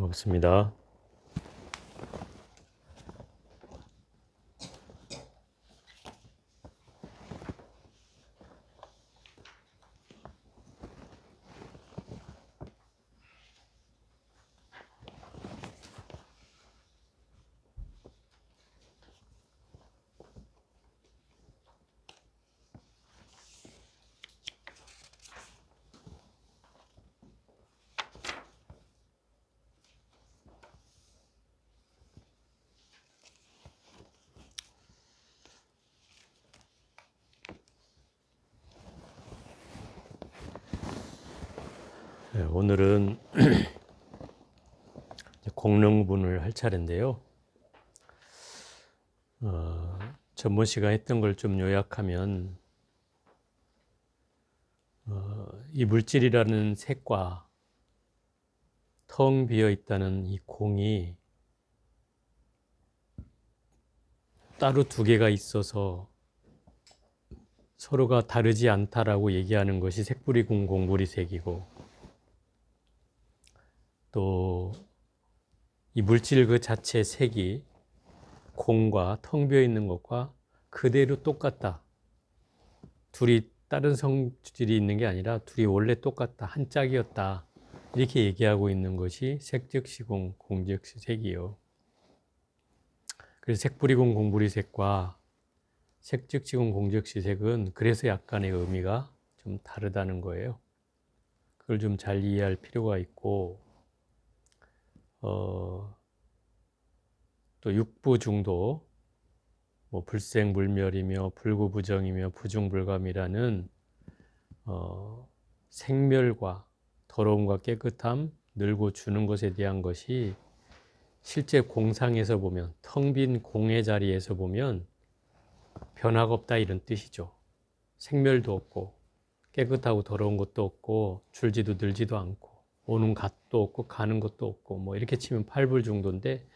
반갑습니다. 오늘은 공릉분을 할 차례인데요. 전번 시간 했던 걸 좀 요약하면 이 물질이라는 색과 텅 비어 있다는 이 공이 따로 두 개가 있어서 서로가 다르지 않다라고 얘기하는 것이 색불이 공, 공불이 색이고, 또 이 물질 그 자체의 색이 공과 텅 비어 있는 것과 그대로 똑같다. 둘이 다른 성질이 있는 게 아니라 둘이 원래 똑같다. 한 짝이었다. 이렇게 얘기하고 있는 것이 색즉시공, 공즉시색이요. 그래서 색불이공, 공불이색과 색즉시공, 공즉시색은 그래서 약간의 의미가 좀 다르다는 거예요. 그걸 좀 잘 이해할 필요가 있고, 또 육부중도, 불생불멸이며 불구부정이며 부중불감이라는 생멸과 더러움과 깨끗함, 늘고 주는 것에 대한 것이 실제 공상에서 보면, 텅 빈 공의 자리에서 보면 변화가 없다 이런 뜻이죠. 생멸도 없고 깨끗하고 더러운 것도 없고 줄지도 늘지도 않고 오는 갓도 없고 가는 것도 없고 이렇게 치면 팔불중도인데,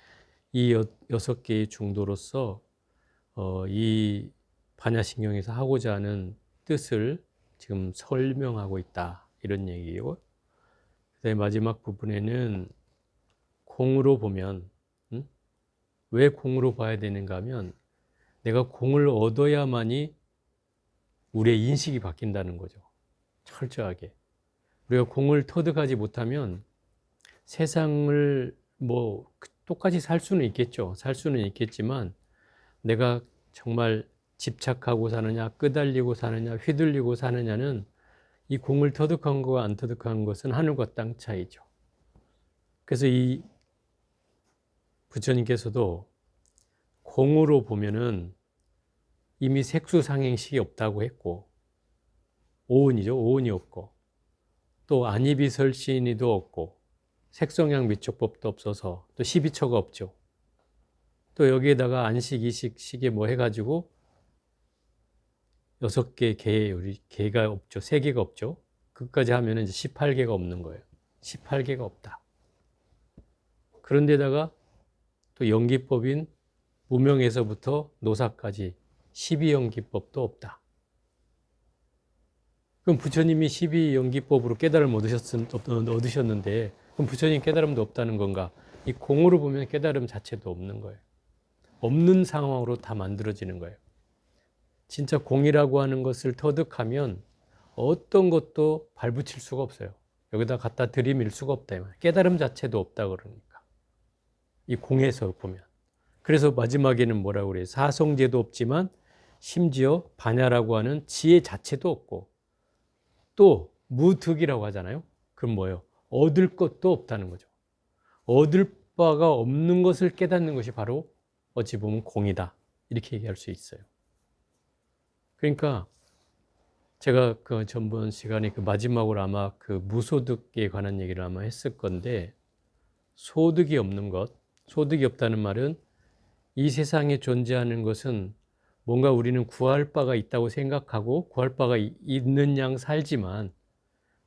이 여섯 개의 중도로서 이 반야신경에서 하고자 하는 뜻을 지금 설명하고 있다 이런 얘기고, 그다음에 마지막 부분에는 공으로 보면 왜 공으로 봐야 되는가 하면, 내가 공을 얻어야만이 우리의 인식이 바뀐다는 거죠. 철저하게. 우리가 공을 터득하지 못하면 세상을 똑같이 살 수는 있겠죠. 살 수는 있겠지만 내가 정말 집착하고 사느냐, 끄달리고 사느냐, 휘둘리고 사느냐는 이 공을 터득한 것과 안 터득한 것은 하늘과 땅 차이죠. 그래서 이 부처님께서도 공으로 보면은 이미 색수상행식이 없다고 했고, 오은이죠. 오은이 없고, 또 안이비설신이도 없고, 색성향 미촉법도 없어서 또 12처가 없죠. 또 여기에다가 안식, 이식, 시계 해가지고 6개 개가 없죠. 3개가 없죠. 그까지 하면 이제 18개가 없는 거예요. 18개가 없다. 그런데다가 또 연기법인 무명에서부터 노사까지 12연기법도 없다. 그럼 부처님이 12연기법으로 깨달음을 얻으셨는데, 그럼 부처님 깨달음도 없다는 건가? 이 공으로 보면 깨달음 자체도 없는 거예요. 없는 상황으로 다 만들어지는 거예요. 진짜 공이라고 하는 것을 터득하면 어떤 것도 발붙일 수가 없어요. 여기다 갖다 들이밀 수가 없다. 깨달음 자체도 없다 그러니까. 이 공에서 보면. 그래서 마지막에는 뭐라고 그래요? 사성제도 없지만 심지어 반야라고 하는 지혜 자체도 없고, 또 무득이라고 하잖아요. 그럼 뭐예요? 얻을 것도 없다는 거죠. 얻을 바가 없는 것을 깨닫는 것이 바로 어찌 보면 공이다. 이렇게 얘기할 수 있어요. 그러니까 제가 그 전번 시간에 마지막으로 아마 무소득에 관한 얘기를 아마 했을 건데, 소득이 없는 것, 소득이 없다는 말은 이 세상에 존재하는 것은 뭔가 우리는 구할 바가 있다고 생각하고 구할 바가 있는 양 살지만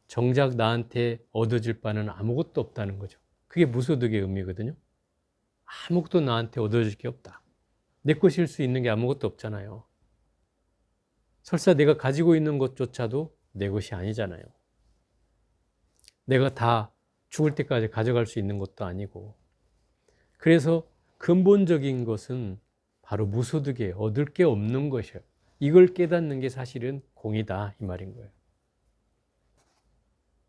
정작 나한테 얻어질 바는 아무것도 없다는 거죠. 그게 무소득의 의미거든요. 아무것도 나한테 얻어질 게 없다. 내 것일 수 있는 게 아무것도 없잖아요. 설사 내가 가지고 있는 것조차도 내 것이 아니잖아요. 내가 다 죽을 때까지 가져갈 수 있는 것도 아니고. 그래서 근본적인 것은 바로 무소득에 얻을 게 없는 것이에요. 이걸 깨닫는 게 사실은 공이다 이 말인 거예요.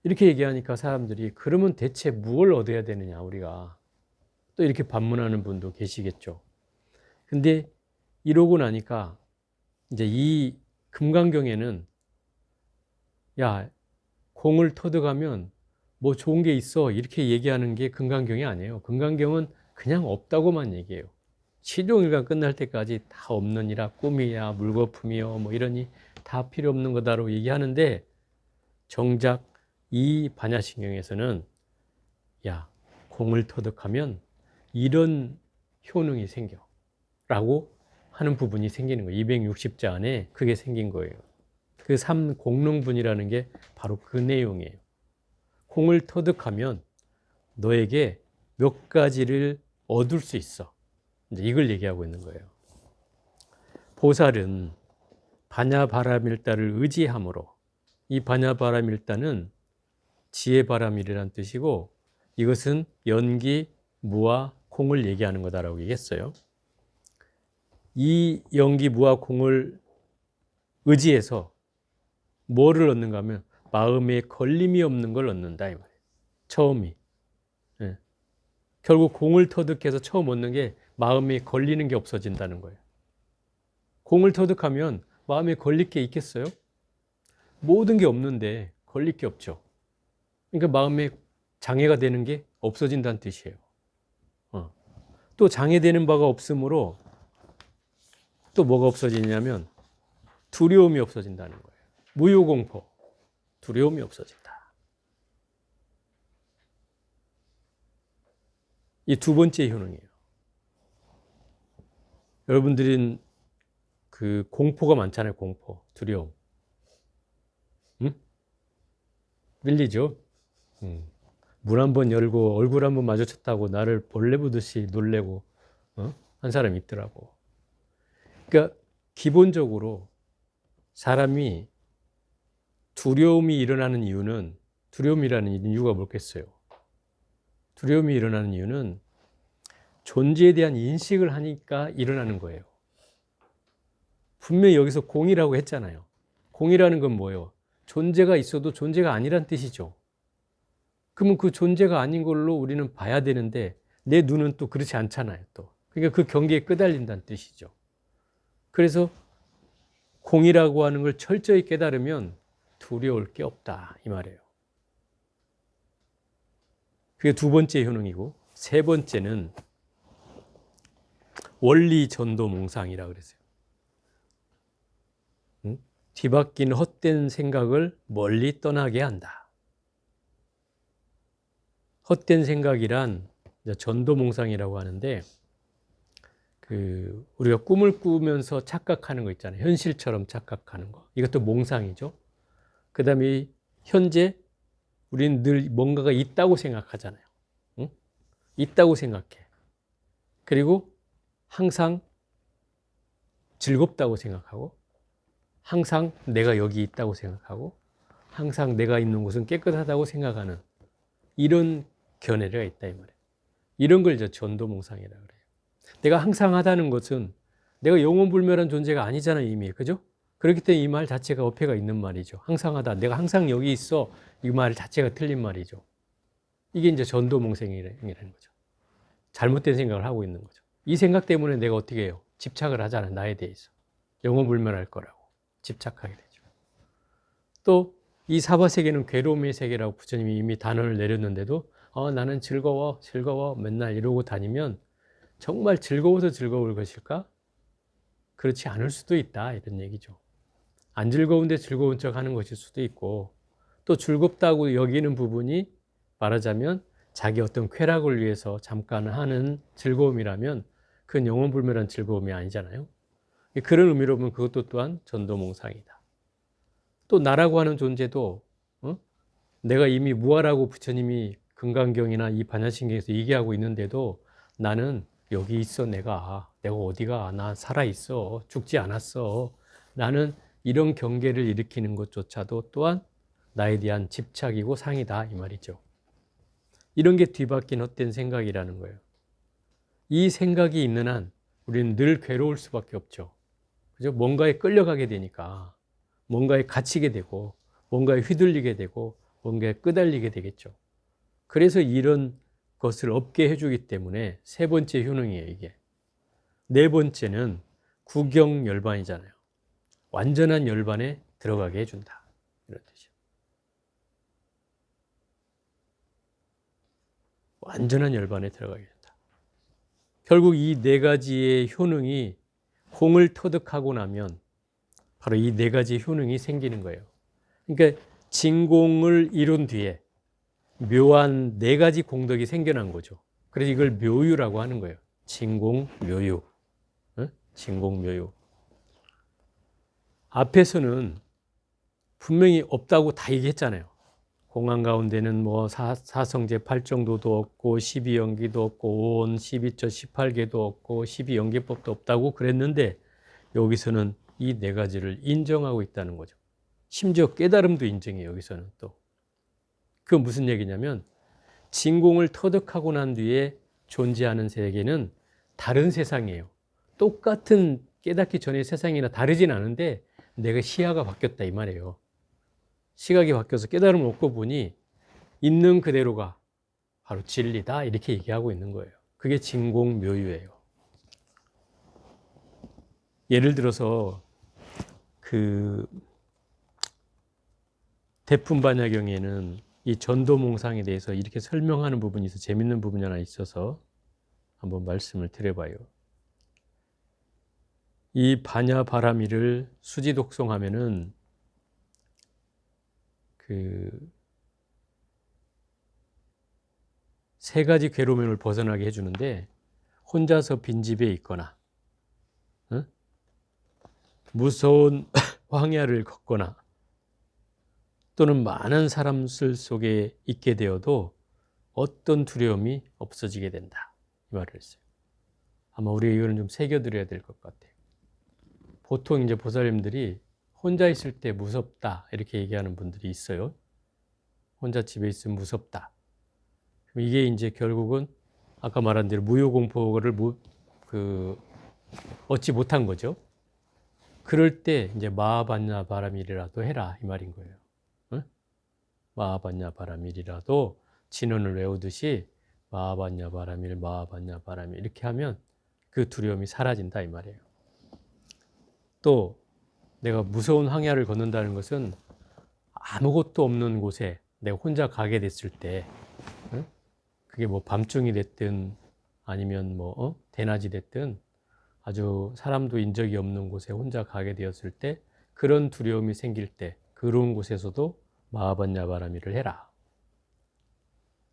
이렇게 얘기하니까 사람들이 그러면 대체 무엇을 얻어야 되느냐 우리가 또 이렇게 반문하는 분도 계시겠죠. 근데 이러고 나니까 이제 이 금강경에는 야 공을 터득하면 뭐 좋은 게 있어 이렇게 얘기하는 게 금강경이 아니에요. 금강경은 그냥 없다고만 얘기해요. 시종일관 끝날 때까지 다 없느니라 꿈이야 물거품이요 뭐 이러니 다 필요 없는 거다라고 얘기하는데 정작 이 반야신경에서는 야 공을 터득하면 이런 효능이 생겨 라고 하는 부분이 생기는 거예요. 260자 안에 그게 생긴 거예요. 그 3공릉분이라는 게 바로 그 내용이에요. 공을 터득하면 너에게 몇 가지를 얻을 수 있어. 이제 이걸 얘기하고 있는 거예요. 보살은 반야바라밀다를 의지함으로 이 반야바라밀다는 지혜바라밀이라는 뜻이고 이것은 연기, 무와 콩을 얘기하는 거다라고 얘기했어요. 이 연기, 무와 콩을 의지해서 뭐를 얻는가 하면 마음에 걸림이 없는 걸 얻는다 이 말이에요. 처음이. 예. 결국 공을 터득해서 처음 얻는 게 마음에 걸리는 게 없어진다는 거예요. 공을 터득하면 마음에 걸릴 게 있겠어요? 모든 게 없는데 걸릴 게 없죠. 그러니까 마음에 장애가 되는 게 없어진다는 뜻이에요. 또 장애되는 바가 없으므로 또 뭐가 없어지냐면 두려움이 없어진다는 거예요. 무효공포, 두려움이 없어진다. 이 두 번째 효능이에요. 여러분들은 그 공포가 많잖아요. 공포, 두려움. 밀리죠. 문 한번 열고 얼굴 한번 마주쳤다고 나를 벌레 보듯이 놀래고 한 사람이 있더라고. 그러니까 기본적으로 사람이 두려움이 일어나는 이유는 두려움이라는 이유가 뭐겠어요? 두려움이 일어나는 이유는 존재에 대한 인식을 하니까 일어나는 거예요. 분명히 여기서 공이라고 했잖아요. 공이라는 건 뭐예요? 존재가 있어도 존재가 아니란 뜻이죠. 그러면 그 존재가 아닌 걸로 우리는 봐야 되는데 내 눈은 또 그렇지 않잖아요. 또. 그러니까 그 경계에 끄달린다는 뜻이죠. 그래서 공이라고 하는 걸 철저히 깨달으면 두려울 게 없다 이 말이에요. 그게 두 번째 효능이고 세 번째는 원리 전도 몽상이라 그랬어요. 뒤바뀐 헛된 생각을 멀리 떠나게 한다. 헛된 생각이란 전도몽상이라고 하는데 우리가 꿈을 꾸면서 착각하는 거 있잖아요. 현실처럼 착각하는 거. 이것도 몽상이죠. 그 다음에 현재 우리는 늘 뭔가가 있다고 생각하잖아요. 응? 있다고 생각해. 그리고 항상 즐겁다고 생각하고 항상 내가 여기 있다고 생각하고 항상 내가 있는 곳은 깨끗하다고 생각하는 이런 견해가 있다 이 말이에요. 이런 걸 이제 전도몽상이라고 그래요. 내가 항상 하다는 것은 내가 영원불멸한 존재가 아니잖아요 이미. 그죠? 그렇기 때문에 이 말 자체가 어폐가 있는 말이죠. 항상 하다. 내가 항상 여기 있어. 이 말 자체가 틀린 말이죠. 이게 이제 전도몽상이라는 거죠. 잘못된 생각을 하고 있는 거죠. 이 생각 때문에 내가 어떻게 해요? 집착을 하잖아요. 나에 대해서. 영원불멸할 거라고. 집착하게 되죠. 또 이 사바세계는 괴로움의 세계라고 부처님이 이미 단언을 내렸는데도 나는 즐거워 맨날 이러고 다니면 정말 즐거워서 즐거울 것일까? 그렇지 않을 수도 있다 이런 얘기죠. 안 즐거운데 즐거운 척 하는 것일 수도 있고 또 즐겁다고 여기는 부분이 말하자면 자기 어떤 쾌락을 위해서 잠깐 하는 즐거움이라면 그건 영원불멸한 즐거움이 아니잖아요. 그런 의미로 보면 그것도 또한 전도몽상이다. 또 나라고 하는 존재도 내가 이미 무아라고 부처님이 금강경이나 이 반야신경에서 얘기하고 있는데도 나는 여기 있어. 내가 어디가 나 살아있어. 죽지 않았어. 나는 이런 경계를 일으키는 것조차도 또한 나에 대한 집착이고 상이다 이 말이죠. 이런 게 뒤바뀐 헛된 생각이라는 거예요. 이 생각이 있는 한 우리는 늘 괴로울 수밖에 없죠. 그죠? 뭔가에 끌려가게 되니까, 뭔가에 갇히게 되고, 뭔가에 휘둘리게 되고, 뭔가에 끄달리게 되겠죠. 그래서 이런 것을 없게 해주기 때문에 세 번째 효능이에요, 이게. 네 번째는 구경열반이잖아요. 완전한 열반에 들어가게 해준다. 이런 뜻이죠. 완전한 열반에 들어가게 된다. 결국 이 네 가지의 효능이 공을 터득하고 나면 바로 이 네 가지 효능이 생기는 거예요. 그러니까 진공을 이룬 뒤에 묘한 네 가지 공덕이 생겨난 거죠. 그래서 이걸 묘유라고 하는 거예요. 진공묘유. 진공묘유. 앞에서는 분명히 없다고 다 얘기했잖아요. 공안 가운데는 뭐 사성제 8정도도 없고 12연기도 없고 온 12조 18개도 없고 12연계법도 없다고 그랬는데 여기서는 이 네 가지를 인정하고 있다는 거죠. 심지어 깨달음도 인정해요. 여기서는 또. 그건 무슨 얘기냐면 진공을 터득하고 난 뒤에 존재하는 세계는 다른 세상이에요. 똑같은 깨닫기 전의 세상이나 다르진 않은데 내가 시야가 바뀌었다 이 말이에요. 시각이 바뀌어서 깨달음을 얻고 보니 있는 그대로가 바로 진리다 이렇게 얘기하고 있는 거예요. 그게 진공묘유예요. 예를 들어서 그 대품반야경에는 이 전도몽상에 대해서 이렇게 설명하는 부분이 있어서 재밌는 부분이 하나 있어서 한번 말씀을 드려봐요. 이 반야바라미를 수지독송하면은 그 세 가지 괴로움을 벗어나게 해주는데 혼자서 빈집에 있거나 무서운 황야를 걷거나 또는 많은 사람들 속에 있게 되어도 어떤 두려움이 없어지게 된다. 이 말을 했어요. 아마 우리가 이거는 좀 새겨드려야 될 것 같아요. 보통 이제 보살님들이 혼자 있을 때 무섭다 이렇게 얘기하는 분들이 있어요. 혼자 집에 있으면 무섭다. 이게 이제 결국은 아까 말한 대로 무효공포를 얻지 못한 거죠. 그럴 때 이제 마하반야 바라밀이라도 해라 이 말인 거예요. 응? 마하반야 바라밀이라도 진언을 외우듯이 마하반야 바라밀, 마하반야 바라밀 이렇게 하면 그 두려움이 사라진다 이 말이에요. 또 내가 무서운 황야를 걷는다는 것은 아무것도 없는 곳에 내가 혼자 가게 됐을 때 그게 뭐 밤중이 됐든 아니면 뭐 대낮이 됐든 아주 사람도 인적이 없는 곳에 혼자 가게 되었을 때 그런 두려움이 생길 때 그런 곳에서도 마하반야바라밀을 해라.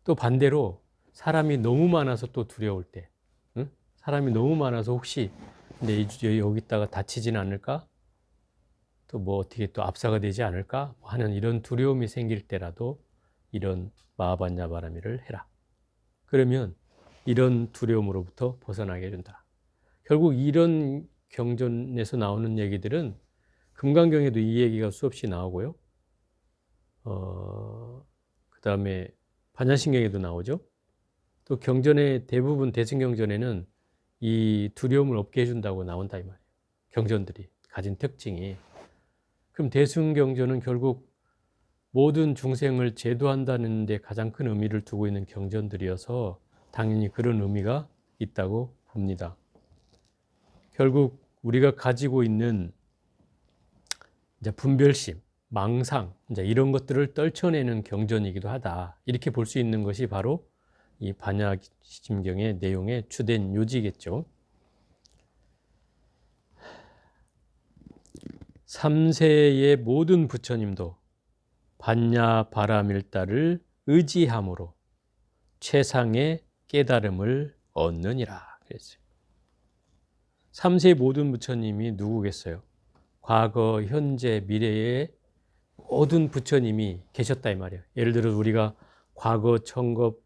또 반대로 사람이 너무 많아서 또 두려울 때 사람이 너무 많아서 혹시 여기 있다가 다치진 않을까? 또 뭐 어떻게 또 압사가 되지 않을까? 하는 이런 두려움이 생길 때라도 이런 마하반야바라밀을 해라. 그러면 이런 두려움으로부터 벗어나게 해준다. 결국 이런 경전에서 나오는 얘기들은 금강경에도 이 얘기가 수없이 나오고요. 그 다음에 반야신경에도 나오죠. 또 경전의 대부분 대승경전에는 이 두려움을 없게 해준다고 나온다 이 말이에요. 경전들이 가진 특징이. 그럼 대승경전은 결국 모든 중생을 제도한다는 데 가장 큰 의미를 두고 있는 경전들이어서 당연히 그런 의미가 있다고 봅니다. 결국 우리가 가지고 있는 이제 분별심, 망상, 이제 이런 것들을 떨쳐내는 경전이기도 하다. 이렇게 볼 수 있는 것이 바로 이 반야심경의 내용의 주된 요지겠죠. 3세의 모든 부처님도 반야바라밀다를 의지함으로 최상의 깨달음을 얻느니라 그랬어요. 3세의 모든 부처님이 누구겠어요? 과거, 현재, 미래의 모든 부처님이 계셨다 이 말이에요. 예를 들어 우리가 과거 천급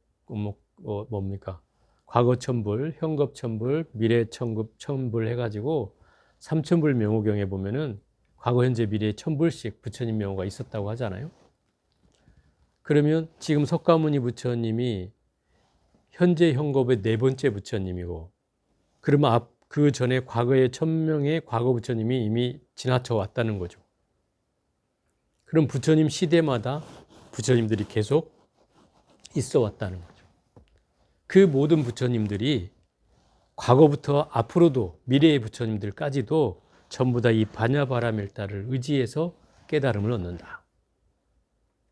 뭡니까? 과거 천불, 현급 천불, 미래 천급 천불 해가지고 삼천불 명호경에 보면은 과거, 현재, 미래에 천불씩 부처님 명호가 있었다고 하잖아요. 그러면 지금 석가모니 부처님이 현재 형겁의 네 번째 부처님이고, 그러면 그 전에 과거에 1000명의 과거 부처님이 이미 지나쳐 왔다는 거죠. 그럼 부처님 시대마다 부처님들이 계속 있어 왔다는 거죠. 그 모든 부처님들이 과거부터 앞으로도 미래의 부처님들까지도 전부 다 이 반야바라밀다를 의지해서 깨달음을 얻는다.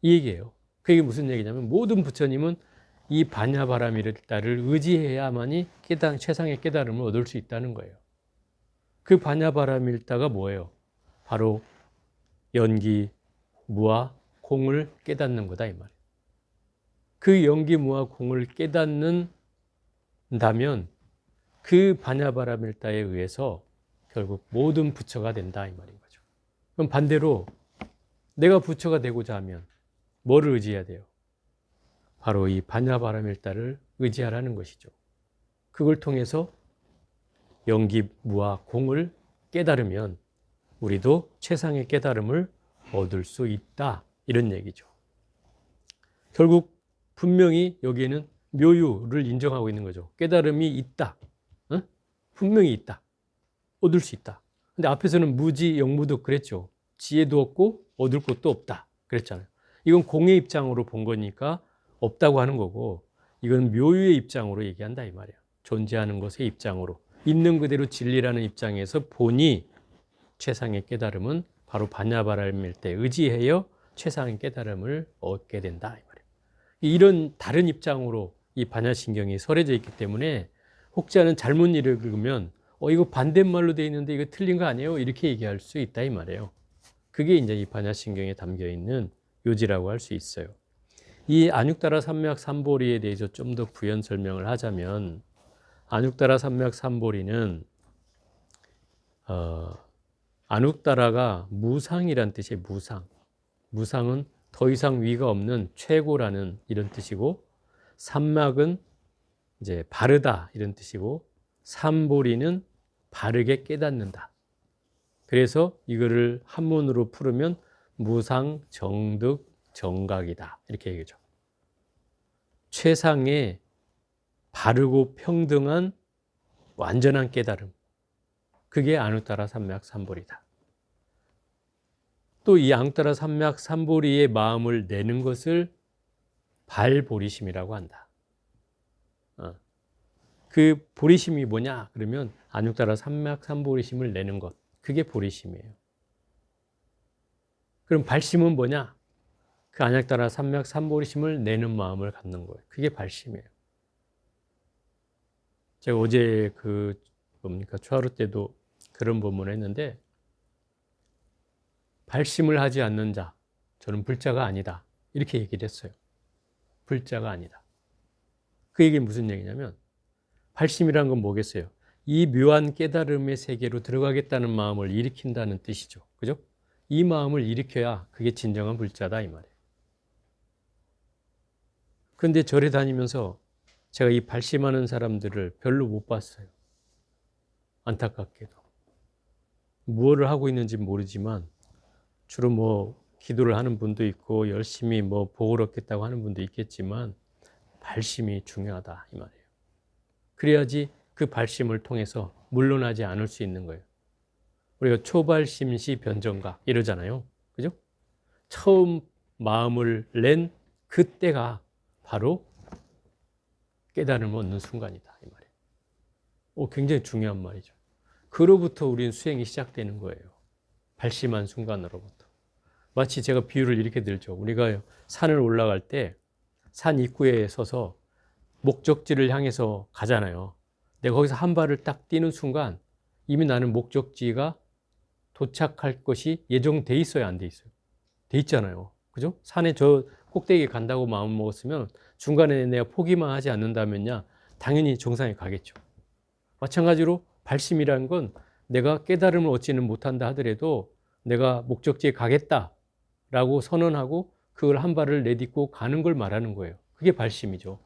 이 얘기예요. 그게 무슨 얘기냐면 모든 부처님은 이 반야바라밀다를 의지해야만이 최상의 깨달음을 얻을 수 있다는 거예요. 그 반야바라밀다가 뭐예요? 바로 연기, 무아, 공을 깨닫는 거다 이 말이에요. 그 연기, 무아, 공을 깨닫는다면 그 반야바라밀다에 의해서 결국 모든 부처가 된다 이 말인 거죠. 그럼 반대로 내가 부처가 되고자 하면 뭐를 의지해야 돼요? 바로 이 반야바라밀다를 의지하라는 것이죠. 그걸 통해서 연기, 무아, 공을 깨달으면 우리도 최상의 깨달음을 얻을 수 있다 이런 얘기죠. 결국 분명히 여기에는 묘유를 인정하고 있는 거죠. 깨달음이 있다. 분명히 있다. 얻을 수 있다. 근데 앞에서는 무지, 영무도 그랬죠. 지혜도 없고 얻을 것도 없다. 그랬잖아요. 이건 공의 입장으로 본 거니까 없다고 하는 거고, 이건 묘유의 입장으로 얘기한다 이 말이에요. 존재하는 것의 입장으로. 있는 그대로 진리라는 입장에서 보니 최상의 깨달음은 바로 반야바라밀다에 의지하여 최상의 깨달음을 얻게 된다 이 말이에요. 이런 다른 입장으로 이 반야신경이 설해져 있기 때문에 혹자는 잘못 읽으면 이거 반대말로 돼 있는데 이거 틀린 거 아니에요? 이렇게 얘기할 수 있다 이 말이에요. 그게 이제 이 반야신경에 담겨 있는 요지라고 할 수 있어요. 이 안육다라 삼맥 삼보리에 대해서 좀 더 부연 설명을 하자면, 안육다라 삼맥 삼보리는 안육다라가 무상이란 뜻이에요. 무상. 무상은 더 이상 위가 없는 최고라는 이런 뜻이고, 삼맥은 이제 바르다 이런 뜻이고, 삼보리는 바르게 깨닫는다. 그래서 이거를 한문으로 풀으면 무상 정득 정각이다 이렇게 얘기죠. 최상의 바르고 평등한 완전한 깨달음, 그게 안육다라 삼맥 삼보리다. 또 이 안육다라 삼맥 삼보리의 마음을 내는 것을 발보리심이라고 한다. 그 보리심이 뭐냐 그러면 안육다라 삼맥 삼보리심을 내는 것, 그게 보리심이에요. 그럼 발심은 뭐냐? 그 안육다라 삼맥 삼보리심을 내는 마음을 갖는 거예요. 그게 발심이에요. 제가 어제 초하루 때도 그런 본문을 했는데, 발심을 하지 않는 자, 저는 불자가 아니다 이렇게 얘기를 했어요. 불자가 아니다. 그 얘기는 무슨 얘기냐면, 발심이란 건 뭐겠어요? 이 묘한 깨달음의 세계로 들어가겠다는 마음을 일으킨다는 뜻이죠. 그죠? 이 마음을 일으켜야 그게 진정한 불자다 이 말이에요. 그런데 절에 다니면서 제가 이 발심하는 사람들을 별로 못 봤어요. 안타깝게도. 무엇을 하고 있는지 모르지만 주로 기도를 하는 분도 있고 열심히 복을 얻겠다고 하는 분도 있겠지만 발심이 중요하다 이 말이에요. 그래야지 그 발심을 통해서 물러나지 않을 수 있는 거예요. 우리가 초발심시 변정각 이러잖아요. 그죠? 처음 마음을 낸 그때가 바로 깨달음을 얻는 순간이다 이 말이에요. 굉장히 중요한 말이죠. 그로부터 우리는 수행이 시작되는 거예요. 발심한 순간으로부터. 마치 제가 비유를 이렇게 들죠. 우리가 산을 올라갈 때 산 입구에 서서 목적지를 향해서 가잖아요. 내가 거기서 한 발을 딱 뛰는 순간 이미 나는 목적지가 도착할 것이 예정돼 있어야 안 돼 있어요. 돼 있잖아요. 그죠? 산에 저 꼭대기에 간다고 마음 먹었으면 중간에 내가 포기만 하지 않는다면야 당연히 정상에 가겠죠. 마찬가지로 발심이라는 건 내가 깨달음을 얻지는 못한다 하더라도 내가 목적지에 가겠다라고 선언하고 그걸 한 발을 내딛고 가는 걸 말하는 거예요. 그게 발심이죠.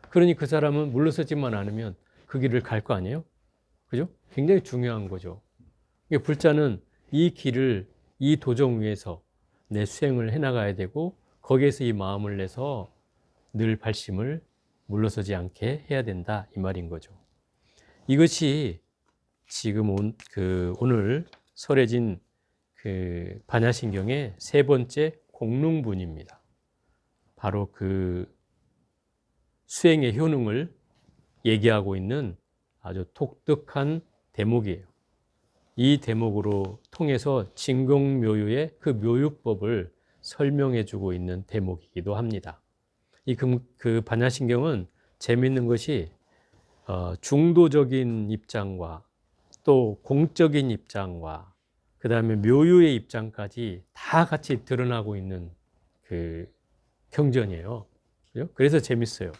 그러니 그 사람은 물러서지만 않으면 그 길을 갈 거 아니에요? 그죠? 굉장히 중요한 거죠. 불자는 이 길을, 이 도정 위에서 내 수행을 해나가야 되고 거기에서 이 마음을 내서 늘 발심을 물러서지 않게 해야 된다 이 말인 거죠. 이것이 지금 오늘 설해진 그 반야신경의 세 번째 공릉분입니다. 바로 그 수행의 효능을 얘기하고 있는 아주 독특한 대목이에요. 이 대목으로 통해서 진공묘유의 그 묘유법을 설명해 주고 있는 대목이기도 합니다. 그 반야신경은 재미있는 것이 중도적인 입장과 또 공적인 입장과 그 다음에 묘유의 입장까지 다 같이 드러나고 있는 그 경전이에요. 그래서 재밌어요.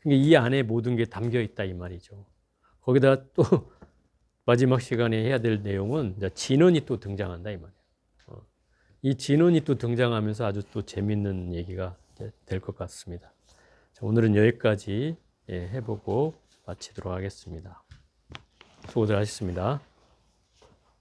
이 안에 모든 게 담겨 있다 이 말이죠. 거기다 또 마지막 시간에 해야 될 내용은 진언이 또 등장한다 이 말이에요. 이 진언이 또 등장하면서 아주 또 재밌는 얘기가 될 것 같습니다. 자, 오늘은 여기까지 해보고 마치도록 하겠습니다. 수고들 하셨습니다.